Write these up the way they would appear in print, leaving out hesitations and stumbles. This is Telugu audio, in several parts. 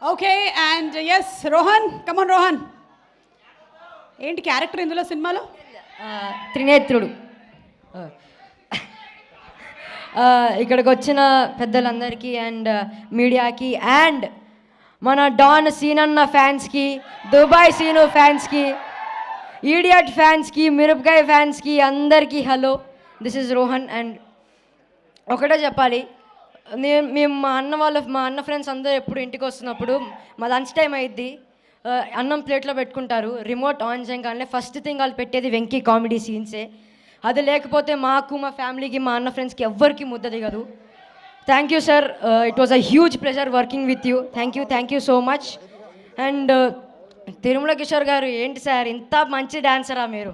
Okay and yes Rohan, come on. ఏంటి క్యారెక్టర్ ఇందులో సినిమాలో? త్రినేత్రుడు. ఇక్కడికి వచ్చిన పెద్దలందరికీ అండ్ మీడియాకి అండ్ మన డాన్ సీనన్న ఫ్యాన్స్కి, దుబాయ్ సీను ఫ్యాన్స్కి, ఈడియట్ ఫ్యాన్స్కి, మిరపకాయ ఫ్యాన్స్కి అందరికీ hello. This is Rohan. And ఒకటే చెప్పాలి, మేము మా అన్న ఫ్రెండ్స్ అందరూ ఎప్పుడు ఇంటికి వస్తున్నప్పుడు మా లంచ్ టైం అయ్యిద్ది, అన్నం ప్లేట్లో పెట్టుకుంటారు. రిమోట్ ఆన్ చేయగానే ఫస్ట్ థింగ్ వాళ్ళు పెట్టేది వెంకీ కామెడీ సీన్సే. అది లేకపోతే మాకు, మా ఫ్యామిలీకి, మా అన్న ఫ్రెండ్స్కి ఎవ్వరికి ముద్ద దిగదు. Thank you sir, it was a huge pleasure working with you. Thank you so much. And Tirumala Kishore garu, ఏంటి సార్ ఇంత మంచి డాన్సరా మీరు?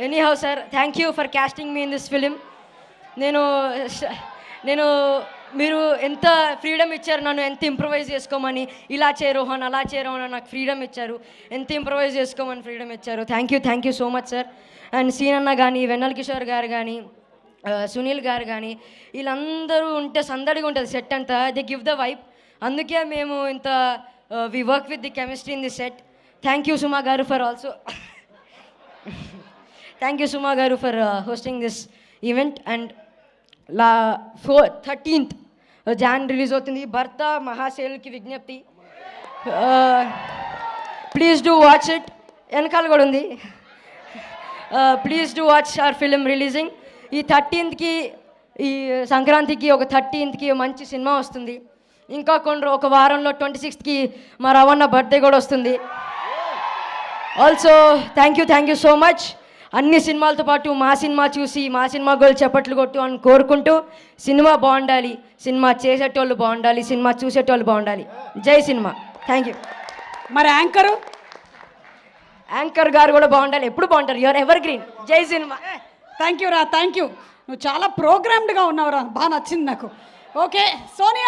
Anyhow sir, thank you for casting me in this film. నేను మీరు ఎంత ఫ్రీడమ్ ఇచ్చారు నన్ను, ఎంత ఇంప్రవైజ్ చేసుకోమని, ఇలా చేరోహన్ అలా చేరోహన్ అని నాకు ఫ్రీడమ్ ఇచ్చారు, ఎంత ఇంప్రవైజ్ చేసుకోమని ఫ్రీడమ్ ఇచ్చారు. Thank you so much sir. And సీనన్న కానీ, వెన్నెల కిషోర్ గారు కానీ, సునీల్ గారు కానీ, వీళ్ళందరూ ఉంటే సందడిగా ఉంటుంది సెట్ అంతా. They give the vibe. అందుకే మేము ఇంత we work with the chemistry in the set. Thank you Suma garu for also thank you Suma garu for hosting this event. And 13th Jan release అవుతుంది. భర్త మహాశైలుకి విజ్ఞప్తి, ప్లీజ్ డూ వాచ్ ఇట్. వెనకాల కూడా ఉంది. Please do watch hour film releasing. ఈ 13th ఈ సంక్రాంతికి ఒక 13th మంచి సినిమా వస్తుంది. ఇంకా ఒక వారంలో 26th మా రవణ బర్త్డే కూడా వస్తుంది. Also thank you so much. అన్ని సినిమాలతో పాటు మా సినిమా చూసి మా సినిమా గోల్ చప్పట్లు కొట్టు అని కోరుకుంటూ, సినిమా బాగుండాలి, సినిమా చేసేటోళ్ళు బాగుండాలి, సినిమా చూసేటోళ్ళు బాగుండాలి. జై సినిమా. Thank you. మరి యాంకర్ గారు కూడా బాగుండాలి, ఎప్పుడు బాగుంటారు. Your ever green. జై సినిమా. థ్యాంక్ యూ రా, థ్యాంక్ యూ. నువ్వు చాలా ప్రోగ్రామ్డ్గా ఉన్నావురా, బాగా నచ్చింది నాకు. ఓకే సోనియా.